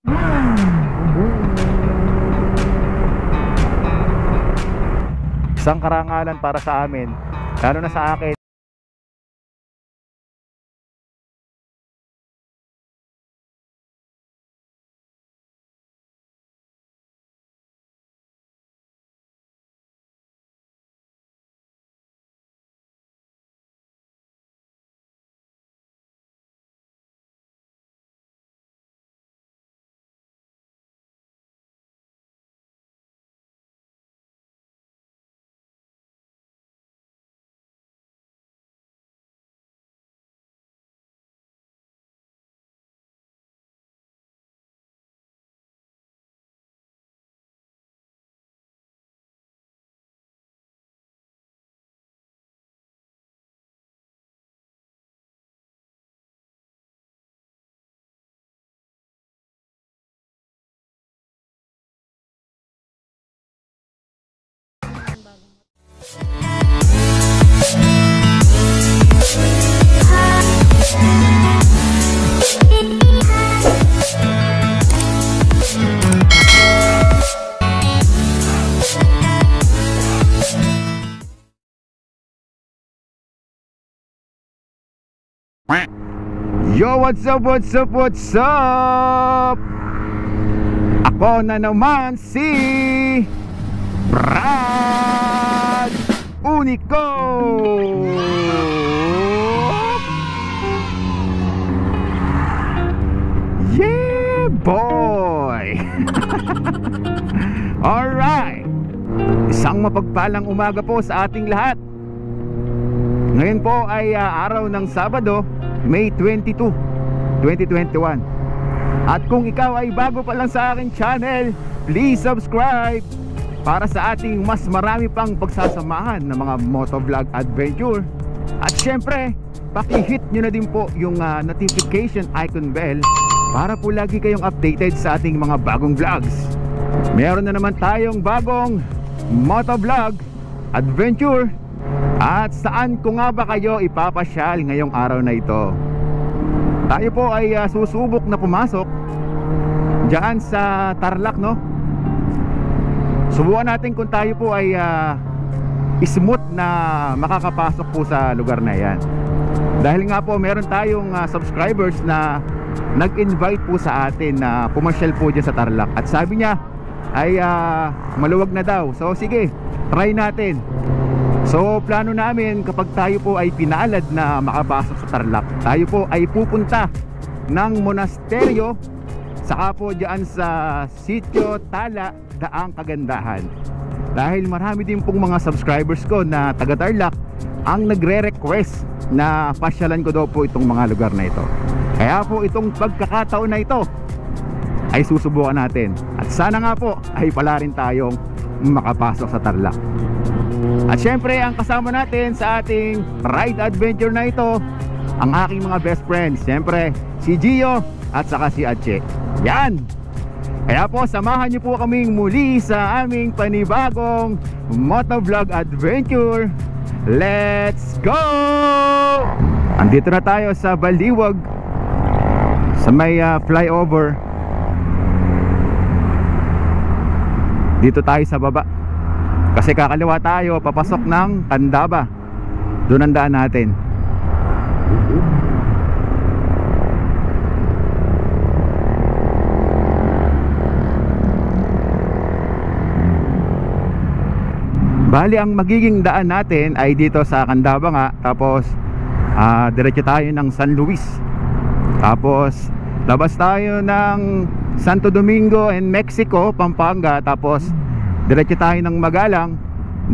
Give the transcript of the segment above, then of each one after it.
Isang karangalan para sa amin, lalo na sa akin. Yo, what's up, what's up, what's up? Ako na naman si Brad Unico. Yeah, boy. Alright, isang mapagpalang umaga po sa ating lahat. Ngayon po ay araw ng Sabado, May 22, 2021. At kung ikaw ay bago pa lang sa aking channel, please subscribe para sa ating mas marami pang pagsasamahan ng mga motovlog adventure. At syempre, paki-hit nyo na din po yung notification icon bell para po lagi kayong updated sa ating mga bagong vlogs. Meron na naman tayong bagong motovlog adventure. At saan ko nga ba kayo ipapasyal ngayong araw na ito? Tayo po ay susubok na pumasok diyan sa Tarlac, no? Subukan natin kung tayo po ay smooth na makakapasok po sa lugar na yan. Dahil nga po meron tayong subscribers na nag-invite po sa atin na pumasyal po dyan sa Tarlac. At sabi niya ay maluwag na daw. So sige, try natin. So plano namin kapag tayo po ay pinalad na makapasok sa Tarlac, tayo po ay pupunta ng monasteryo, saka po dyan sa Sitio Tala, Daang Kagandahan. Dahil marami din pong mga subscribers ko na taga Tarlac ang nagre-request na pasyalan ko daw po itong mga lugar na ito. Kaya po itong pagkakataon na ito ay susubukan natin. At sana nga po ay pala rin tayong makapasok sa Tarlac. At syempre ang kasama natin sa ating ride adventure na ito, ang aking mga best friends. Syempre si Gio at saka si Ache. Yan! Kaya po samahan niyo po kaming muli sa aming panibagong motovlog adventure. Let's go! Andito na tayo sa Baliwag, sa may flyover. Dito tayo sa baba kasi kakaliwa tayo papasok ng Candaba. Doon ang daan natin. Bali ang magiging daan natin ay dito sa Candaba nga. Tapos diretso tayo ng San Luis. Tapos labas tayo ng Santo Domingo and Mexico, Pampanga. Tapos diretso tayo ng Magalang.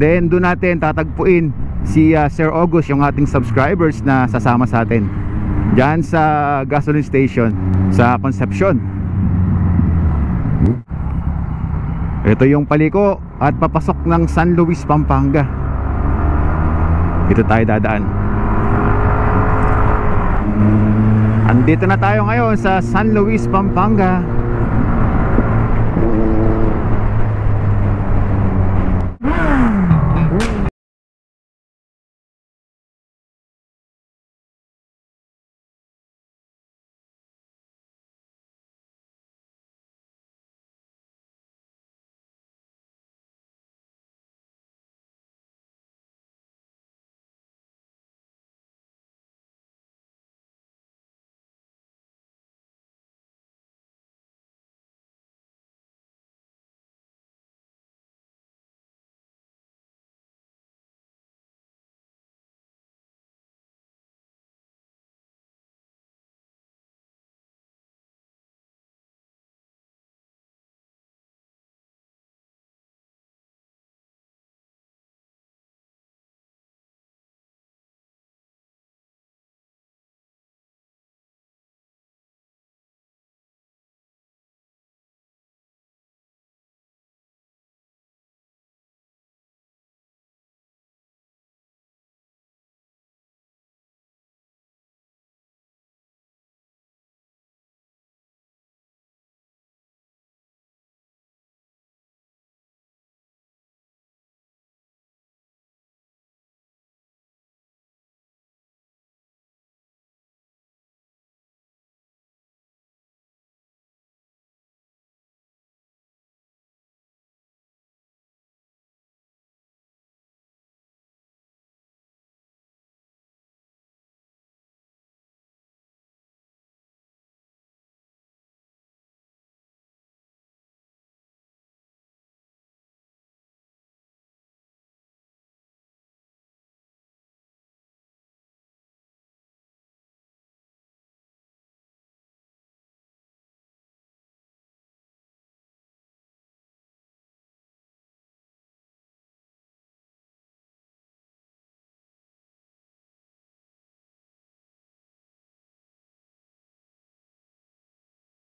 Then doon natin tatagpuin si Sir August, yung ating subscribers na sasama sa atin diyan sa gasoline station sa Concepcion. Ito yung paliko at papasok ng San Luis, Pampanga. Dito tayo dadaan. Andito na tayo ngayon sa San Luis, Pampanga.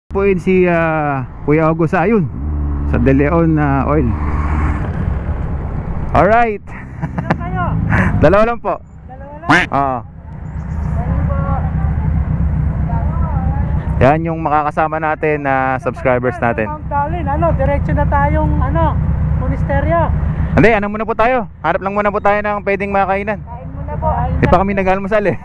po yun si Kuya August ayun sa De Leon Oil. Alright. Ilan kayo? Dalawa lang po. Dalawa lang? Oo. Yan yung makakasama natin na subscribers natin. Mount Darlin, diretso na tayong monasteryo. Hindi, ano muna po tayo? Hanap lang muna po tayo ng pwedeng makakainan. Kain muna po. Di pa kami nag-almusal eh.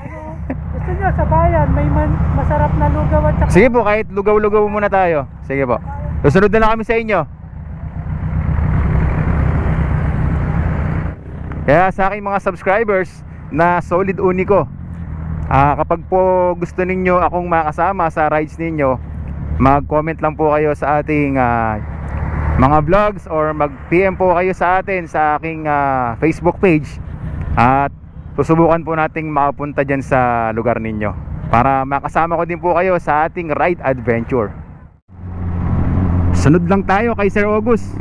Gusto nyo sa bayan, may masarap na lugaw at saka... Sige po, kahit lugaw-lugaw muna tayo. Sige po. Susunod na lang kami sa inyo. Kaya sa aking mga subscribers na solid uniko, kapag po gusto ninyo akong makasama sa rides ninyo, mag-comment lang po kayo sa ating mga vlogs or mag-PM po kayo sa atin sa aking Facebook page at susubukan po nating makapunta dyan sa lugar ninyo para makasama ko din po kayo sa ating ride adventure. Sunod lang tayo kay Sir August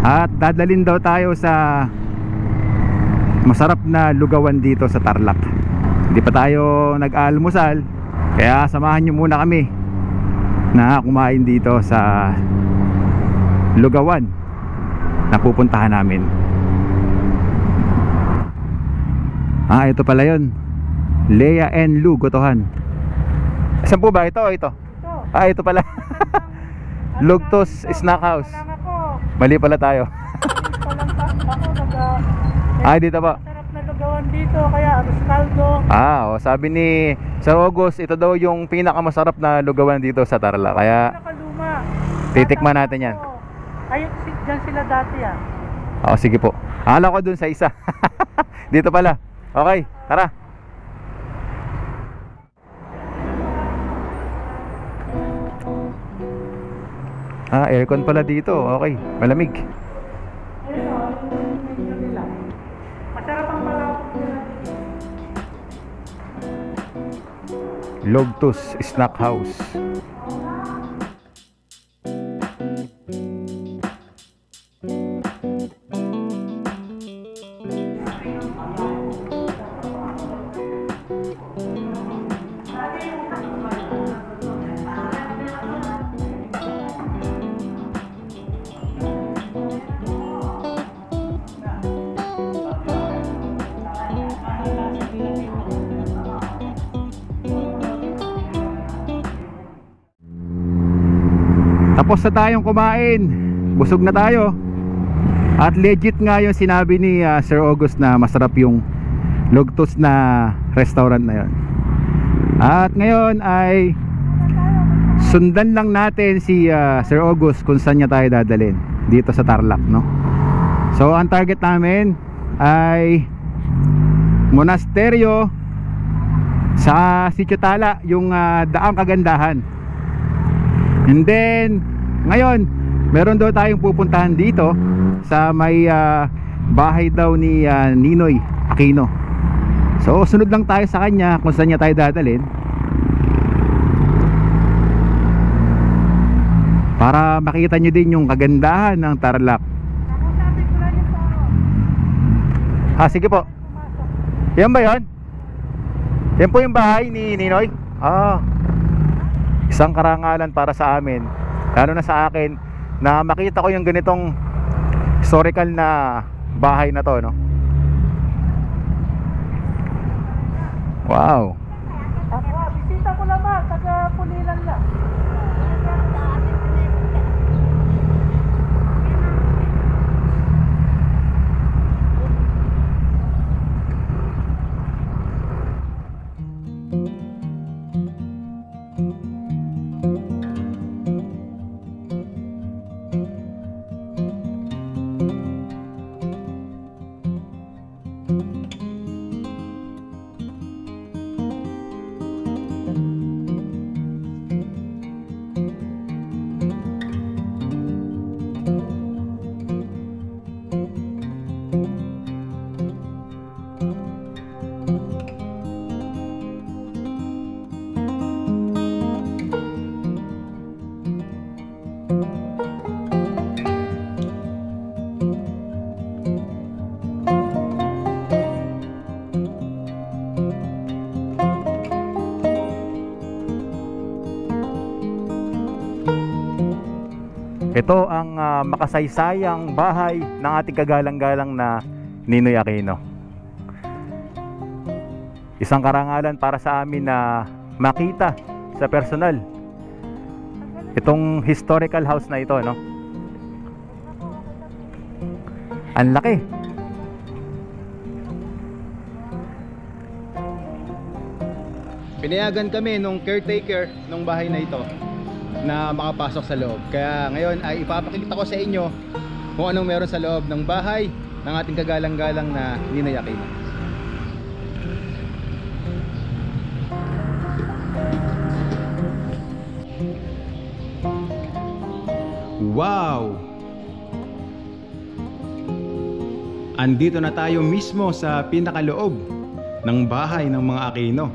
at dadalhin daw tayo sa masarap na lugawan dito sa Tarlac. Hindi pa tayo nag-almusal, kaya samahan nyo muna kami na kumain dito sa lugawan na pupuntahan namin. Ito pala yun, Lea and Lou Gotohan. Saan po ba ito? Ito. Ito pala. Lugtos Snack House. Mali pala tayo. Dito po. Masarap na lugawan dito, kaya arroz caldo. Sabi ni Sir August, ito daw yung pinakamasarap na lugawan dito sa Tarlac. Kaya Nakaluma. titikman natin yan. Ay, dyan sila dati Sige po. Akala ko dun sa isa. Dito pala. Okay, tara. Aircon pala dito. Okay, malamig. Masarap ang palawak nila. Lugtos Snack House. Tapos na tayong kumain, busog na tayo. At legit nga yung sinabi ni Sir August na masarap yung Lugtos na restaurant na yon. At ngayon ay sundan lang natin si Sir August kung saan niya tayo dadalhin dito sa Tarlac, no? So ang target namin ay monasteryo sa Sitio Tala, yung Daang Kagandahan. And then ngayon meron daw tayong pupuntahan dito sa may bahay daw ni Ninoy Aquino. So sunod lang tayo sa kanya kung saan niya tayo dadalhin para makita nyo din yung kagandahan ng Tarlac. Sige po. Yan ba yun? Yan po yung bahay ni Ninoy? Isang karangalan para sa amin, lalo na sa akin, na makita ko yung ganitong historical na bahay na to, no? Wow. Bisita ko naman, taga Pulilan lang. Ito ang makasaysayang bahay ng ating kagalang-galang na Ninoy Aquino. Isang karangalan para sa amin na makita sa personal itong historical house na ito, no? Ang laki. Pinayagan kami nung caretaker ng bahay na ito na makapasok sa loob. Kaya ngayon ay ipapakita ko sa inyo kung anong meron sa loob ng bahay ng ating kagalang-galang na Ninoy Aquino. Wow! Andito na tayo mismo sa pinakaloob ng bahay ng mga Aquino.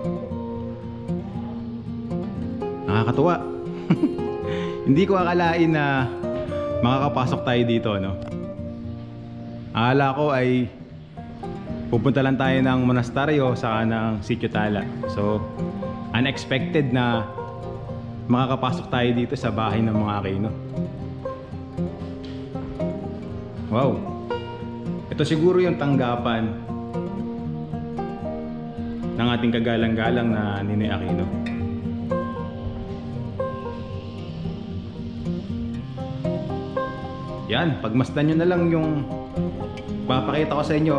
Nakakatuwa. Hindi ko akalain na makakapasok tayo dito, no? Akala ko ay pupunta lang tayo ng monastaryo saka ng Sitio Tala. So, unexpected na makakapasok tayo dito sa bahay ng mga Aquino. Wow! Ito siguro yung tanggapan ng ating kagalang-galang na Ninoy Aquino. Yan, pagmasdan nyo na lang yung papakita ko sa inyo.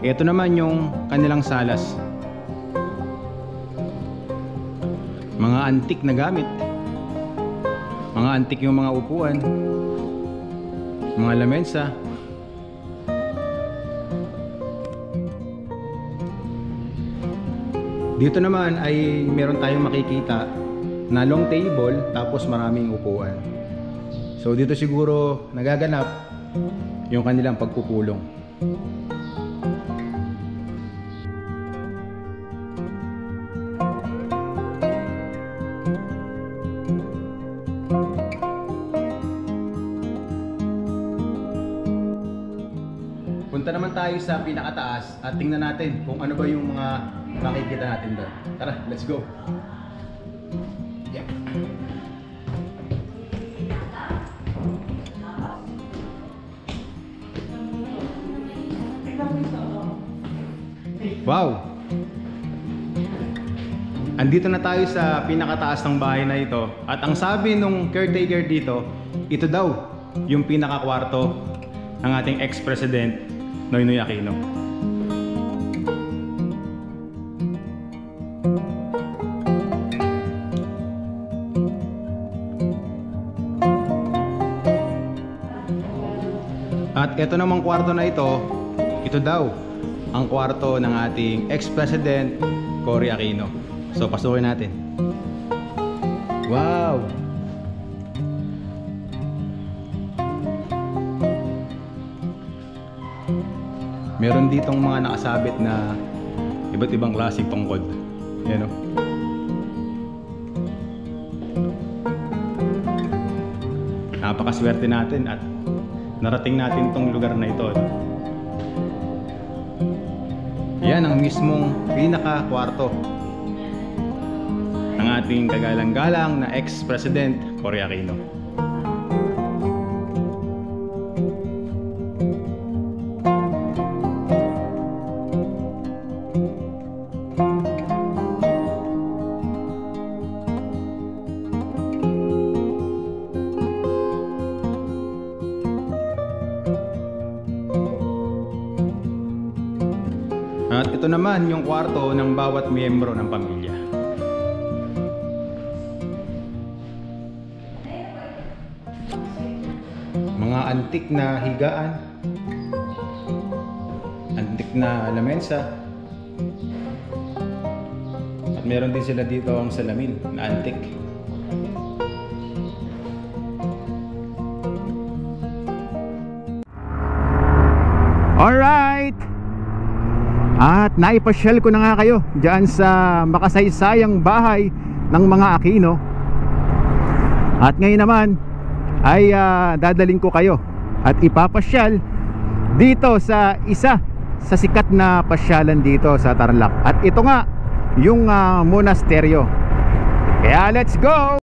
Ito naman yung kanilang salas. Mga antik na gamit. Mga antik yung mga upuan, mga lamesa. Dito naman ay meron tayong makikita na long table tapos maraming upuan. So dito siguro nagaganap yung kanilang pagpupulong. Punta naman tayo sa pinakataas at tingnan natin kung ano ba yung mga makikita natin doon. Tara, let's go. Yeah. Wow! Andito na tayo sa pinakataas ng bahay na ito. At ang sabi nung caretaker dito, ito daw yung pinakakwarto ng ating ex-president Noynoy Aquino. At ito namang kwarto na ito daw ang kwarto ng ating ex-president Cory Aquino. So pasukin natin. Wow! Meron ditong mga nakasabit na iba't ibang klaseng tungkod. Yan o. Napakaswerte natin at narating natin tong lugar na ito. Yan ang mismong pinaka-kwarto ng ating kagalang-galang na ex-president Cory Aquino. At ito naman yung kwarto ng bawat miyembro ng pamilya. Mga antik na higaan, antik na lamesa. At meron din sila dito ang salamin na antik. Alright! At naipasyal ko na nga kayo dyan sa makasaysayang bahay ng mga Aquino. At ngayon naman ay dadaling ko kayo at ipapasyal dito sa isa sa sikat na pasyalan dito sa Tarlac. At ito nga yung monasteryo. Kaya let's go!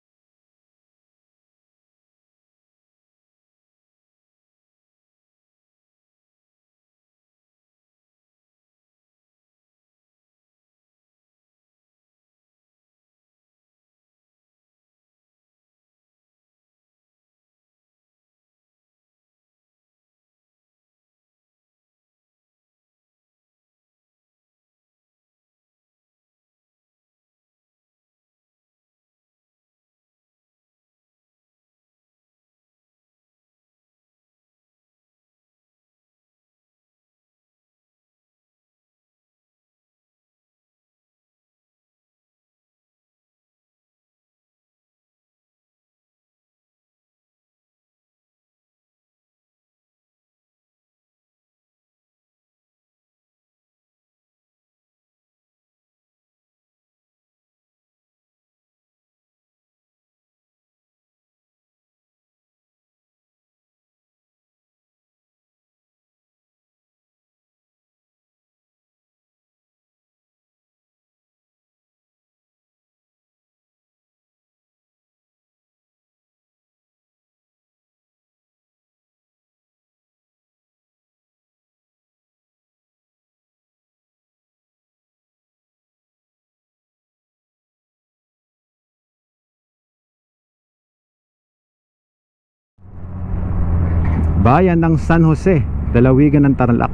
Bayan ng San Jose, dalawigan ng Tarlac.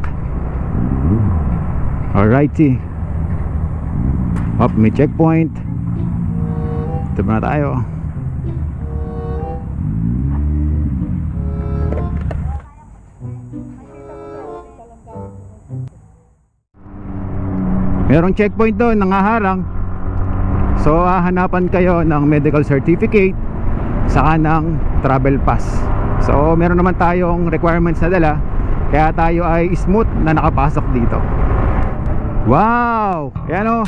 Alrighty. Up, may checkpoint. Ito na tayo. Merong checkpoint doon, nangaharang. So hahanapan kayo ng medical certificate saka ng travel pass. So meron naman tayong requirements na dala, kaya tayo ay smooth na nakapasok dito. Wow! Ayan o,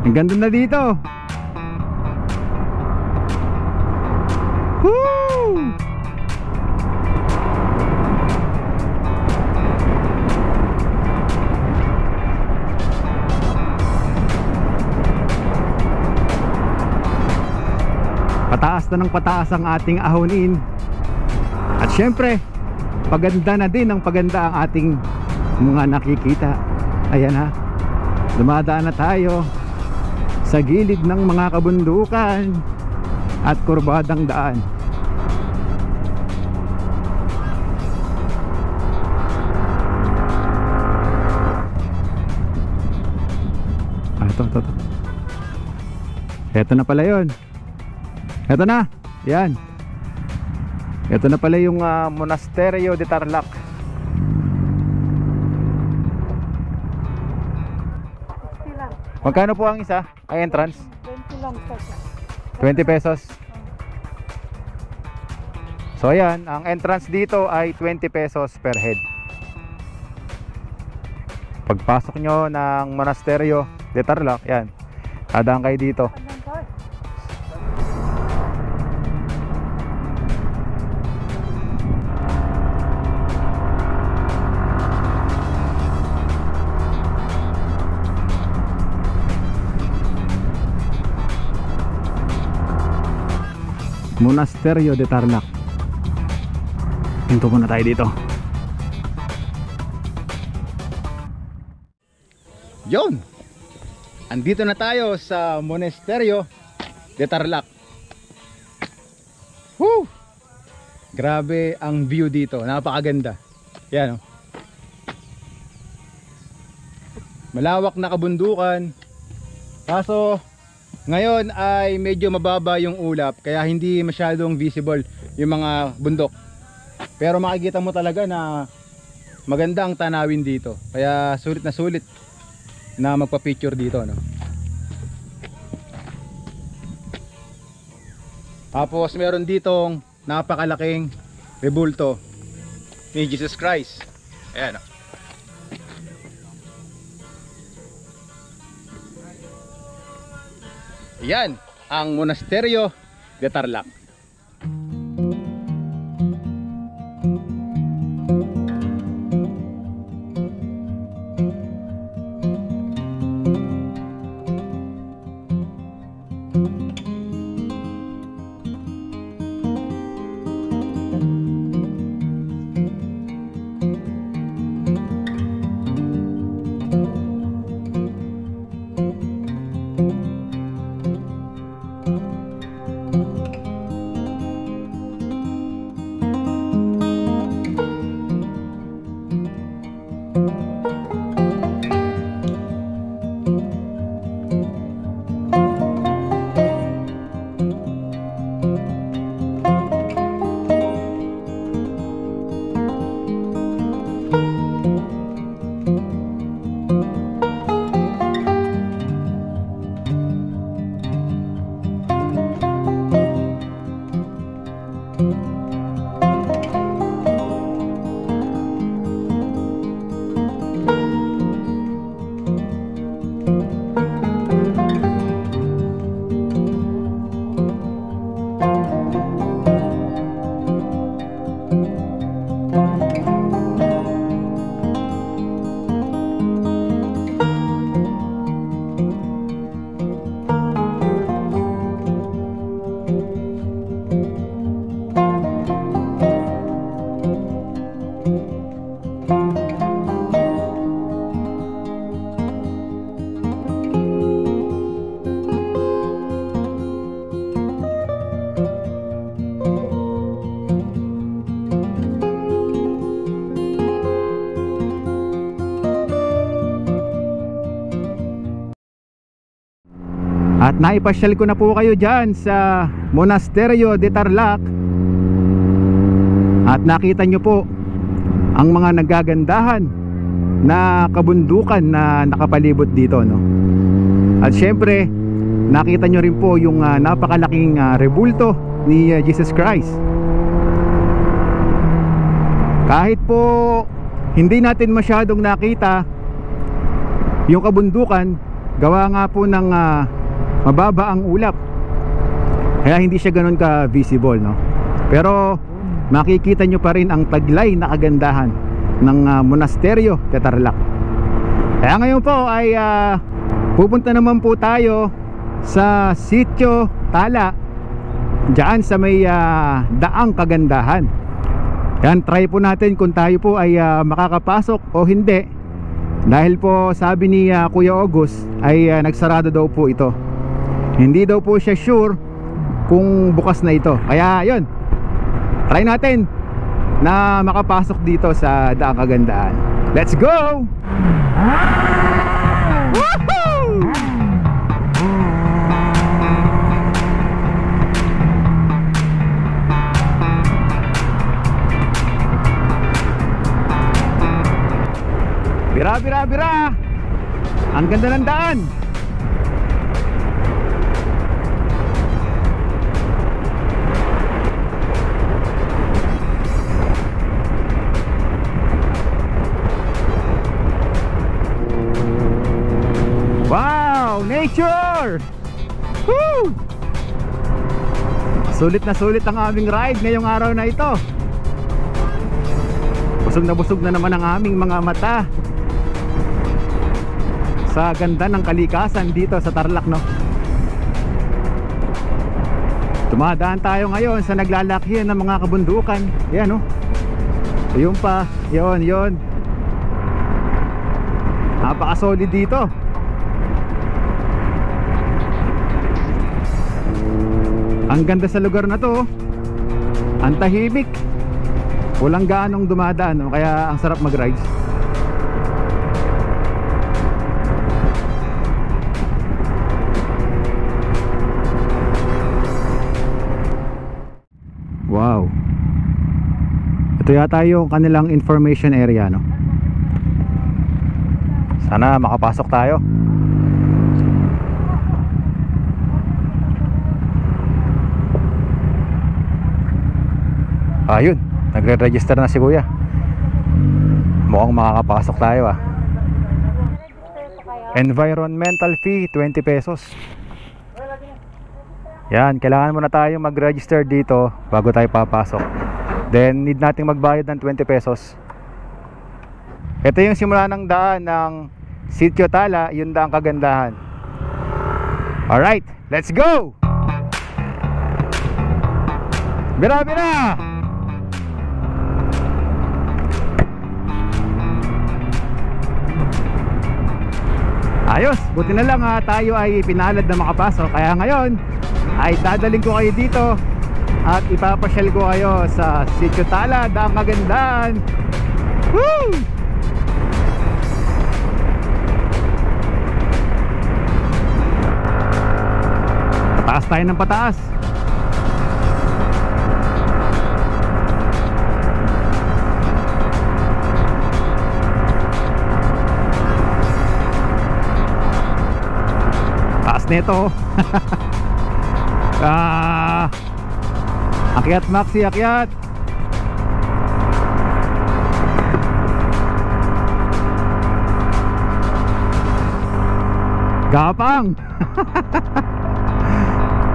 ang ganda na dito. Woo! Pataas na ng pataas ang ating ahonin. At syempre, paganda na din ang paganda ang ating mga nakikita. Ayan ha, dumadaan na tayo sa gilid ng mga kabundukan at kurbadang daan. Ito. Ito na pala yun. Ito na, yan. Ito na pala yung Monasterio de Tarlac. Magkano po ang isa? Ay, entrance? 20 lang pesos. 20 pesos. So ayan, ang entrance dito ay 20 pesos per head. Pagpasok nyo ng Monasterio de Tarlac, yan, dadaan kayo dito. Monasterio de Tarlac. Hinto muna tayo dito. Yon! Andito na tayo sa Monasterio de Tarlac. Woo! Grabe ang view dito, napakaganda. Yan, oh. Malawak na kabundukan. Kaso ngayon ay medyo mababa yung ulap, kaya hindi masyadong visible yung mga bundok. Pero makikita mo talaga na maganda ang tanawin dito. Kaya sulit na magpa-picture dito, no? Tapos meron ditong napakalaking rebulto ni Jesus Christ. Ayan, no? Yan ang Monasterio de Tarlac. At naipasyal ko na po kayo dyan sa Monasterio de Tarlac. At nakita nyo po ang mga nagagandahan na kabundukan na nakapalibot dito, no? At syempre nakita nyo rin po yung napakalaking rebulto ni Jesus Christ. Kahit po hindi natin masyadong nakita yung kabundukan, gawa nga po ng mababa ang ulap, kaya hindi siya ganun ka visible, no? Pero makikita nyo pa rin ang taglay na kagandahan ng Monasterio de Tarlac. Kaya ngayon po ay pupunta naman po tayo sa Sitio Tala, dyan sa may daang kagandahan. Yan, try po natin kung tayo po ay makakapasok o hindi, dahil po sabi ni Kuya August ay nagsarado daw po ito. Hindi daw po siya sure kung bukas na ito. Kaya yun, try natin na makapasok dito sa daang kagandahan. Let's go! Woohoo! Bira, bira, bira! Ang ganda ng daan! Wow! Nature! Woo! Sulit ang aming ride ngayong araw na ito. Busog na naman ang aming mga mata sa ganda ng kalikasan dito sa Tarlac, no? Tumadaan tayo ngayon sa naglalakihan ng mga kabundukan. Yan, no? Ayun pa, yon. Napaka-solid dito. Ang ganda sa lugar na to. Ang tahimik. Walang gaanong dumadaan, no? Kaya ang sarap mag-rides. Wow. Ito yata yung kanilang information area, no? Sana makapasok tayo. Ayun, nagre-register na si Kuya. Mukhang makakapasok tayo, ah. Environmental fee 20 pesos. Yan, kailangan muna tayo mag-register dito bago tayo papasok. Then need nating magbayad ng 20 pesos. Ito yung simula ng daan ng Sitio Tala, yung daang kagandahan. Alright, let's go! Bira, bira! Ayos, buti na lang tayo ay pinalad na makapasok. Kaya ngayon ay dadaling ko kayo dito at ipapasyal ko kayo sa Sitio Tala, daang kagandahan. Woo! Pataas tayo ng pataas. Taas nito. Akyat Maxi, akyat. Gapang.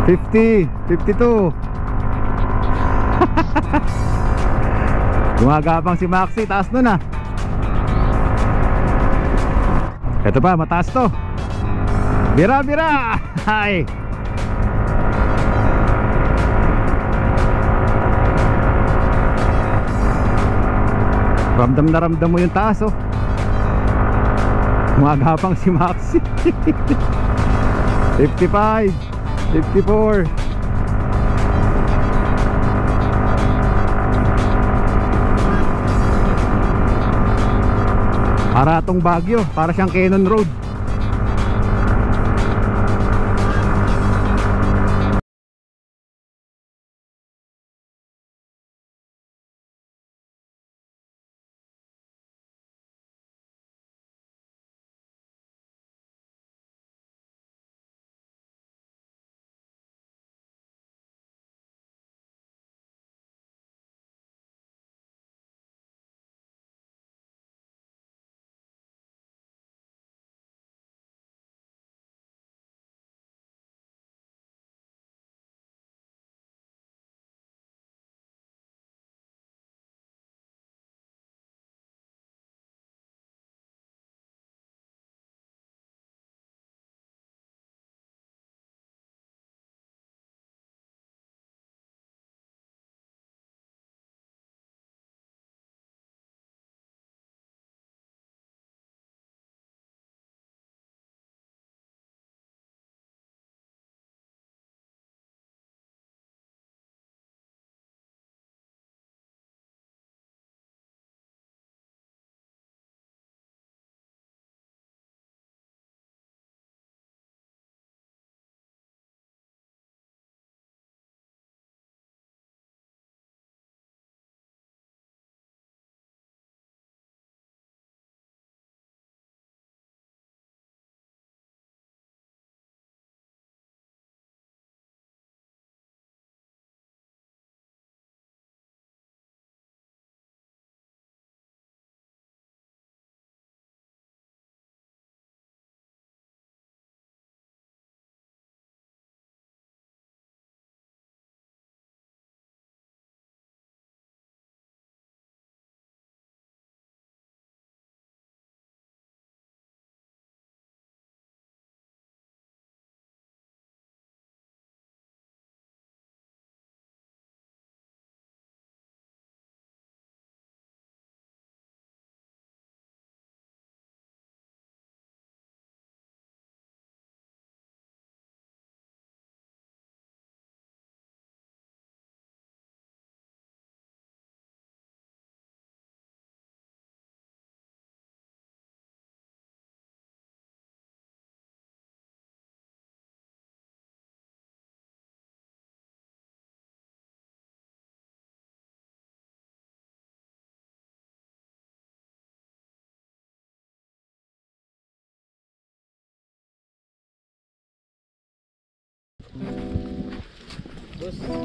50, 52. Gumagapang si Maxi, taas nun ah. Ito pa, mataas to. Bira, bira. Ay. Ramdam na ramdam mo yung taas, oh. Gumagapang si Maxi. 55, 54. Para itong Baguio, para siyang Cannon Road.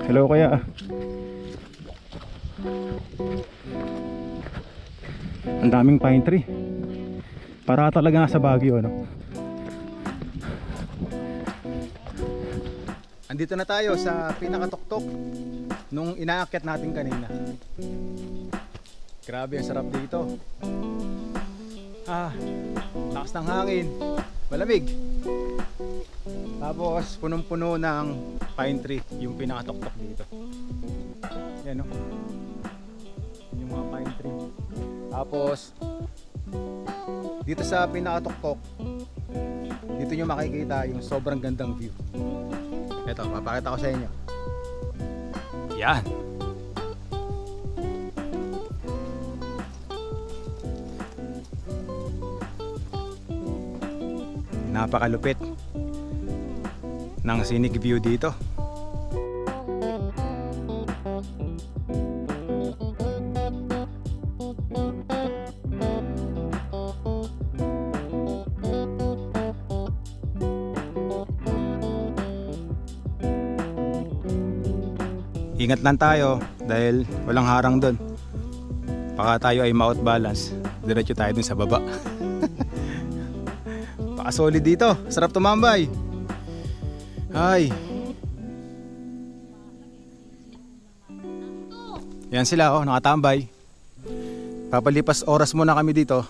Hello kuya. Ang daming pine tree. Para talaga sa Baguio, no? Andito na tayo sa pinakatuktok nung inaakyat natin kanina. Grabe ang sarap dito. Lakas ng hangin, malamig. Tapos punong-puno ng pine tree yung pinakatuktok dito. Yan, no? Yung mga pine tree. Tapos dito sa pinakatuktok, dito nyo makikita yung sobrang gandang view. Ito, papakita ko sa inyo. Yan. Napakalupit ng scenic view dito. Ingat lang tayo dahil walang harang doon. Baka tayo ay ma-out balance, diretso tayo dun sa baba. Baka solid dito, sarap tumambay. Ay. Yan sila, oh, nakatambay. Papalipas oras muna kami dito.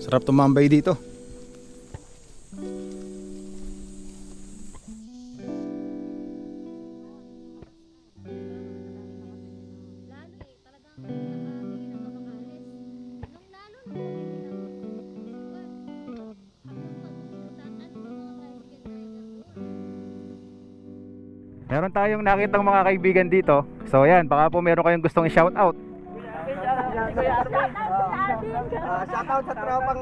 Sarap tumambay dito. Meron tayong nakitang mga kaibigan dito. So yan, baka po meron kayong gustong i-shout out. Shoutout sa tropang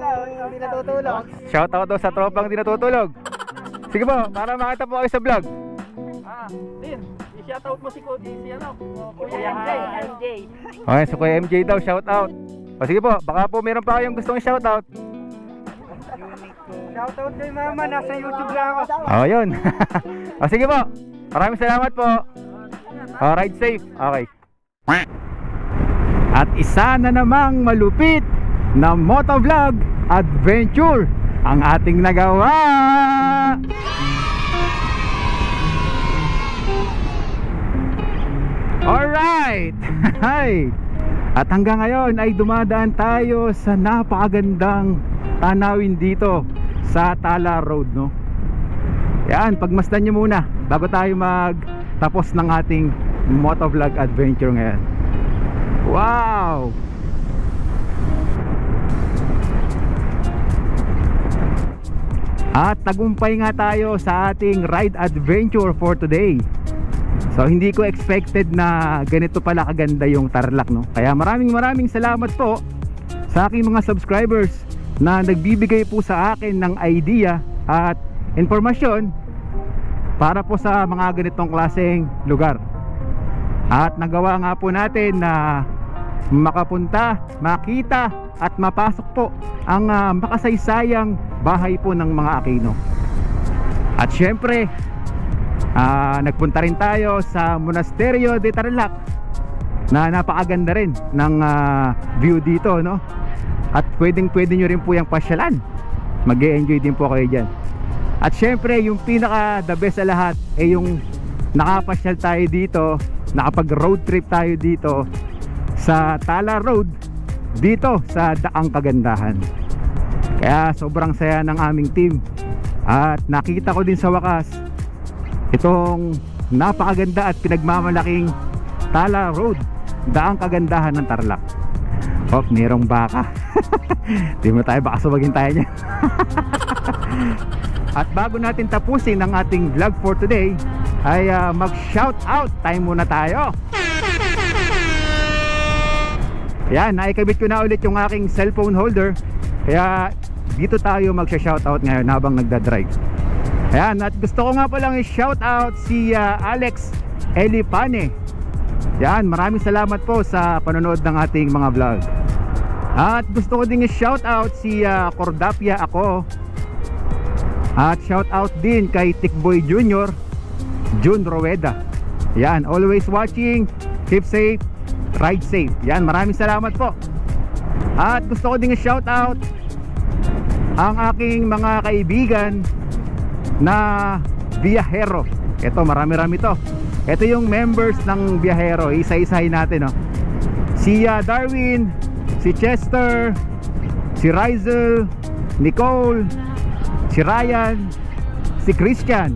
hindi natutulog. Shout out daw sa tropang hindi natutulog. Sige po, para makita po kayo sa vlog. Din, i-shoutout mo si Kuya MJ. Okay, so Kuya MJ daw, shout out. O sige po, baka po meron pa kayong gustong i-shout out. Shoutout kay Mama, nasa YouTube lang ako. O yun. O sige po, maraming salamat po. O, ride safe. Okay. At isa na namang malupit na motovlog adventure ang ating nagawa. Alright. Hi. At hanggang ngayon ay dumadaan tayo sa napakagandang tanawin dito sa Tala Road, no? Yan, pagmasdan nyo muna bago tayo magtapos ng ating motovlog adventure ngayon. Wow! At tagumpay nga tayo sa ating ride adventure for today. So hindi ko expected na ganito pala kaganda yung Tarlac, no? Kaya maraming salamat po sa aking mga subscribers na nagbibigay po sa akin ng idea at informasyon para po sa mga ganitong klaseng lugar. At nagawa nga po natin na makapunta, makita at mapasok po ang makasaysayang bahay po ng mga Aquino. At syempre nagpunta rin tayo sa Monasterio de Tarlac na napakaganda rin ng view dito, no? At pwede nyo rin po yung pasyalan. Mag-e-enjoy din po kayo dyan. At syempre yung pinaka the best sa lahat ay yung nakapasyal tayo dito, nakapag road trip tayo dito sa Tala Road, dito sa Daang Kagandahan. Kaya sobrang saya ng aming team. At nakita ko din sa wakas itong napakaganda at pinagmamalaking Tala Road, Daang Kagandahan ng Tarlac. Oh, mayroong baka. Di mo tayo, baka sumagin tayo niya. At bago natin tapusin ang ating vlog for today ay mag shout out time muna tayo. Yan, naikabit ko na ulit yung aking cellphone holder. Kaya dito tayo mag shout out ngayon habang nagdadrive. Ayan, at gusto ko nga palang i-shout out si Alex Elipane. Yan, maraming salamat po sa panonood ng ating mga vlog. At gusto ko ding i-shout out si Cordapia ako. At shout out din kay Tikboy Jr. Jun Roeda. Yan, always watching. Keep safe, ride safe. Yan, maraming salamat po. At gusto ko din i-shout out ang aking mga kaibigan na biyahero. Ito, marami-rami to. Ito yung members ng biyahero. Isa-isahin natin, no? Si Darwin, si Chester, si Rizel, Nicole, si Ryan, si Christian,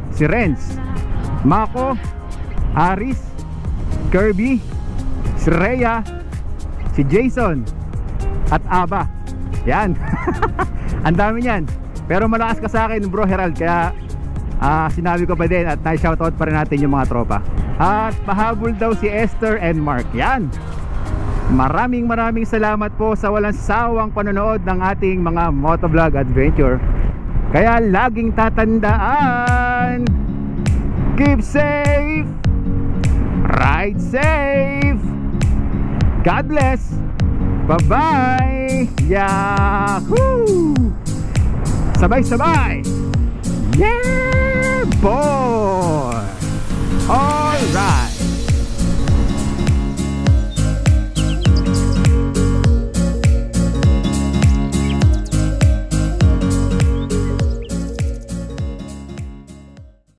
si Renz, Mako, Aris, Kirby, si Rhea, si Jason, at Aba. Yan. Ang dami niyan. Pero malakas ka sa akin, bro Herald, kaya sinabi ko pa din at na-shoutout pa rin natin yung mga tropa. At pahabol daw si Esther and Mark. Yan. Maraming salamat po sa walang sawang panonood ng ating mga motovlog adventure. Kaya laging tatandaan, keep safe, ride safe, God bless, bye-bye, yahoo! Sabay-sabay, yeah boy! Alright!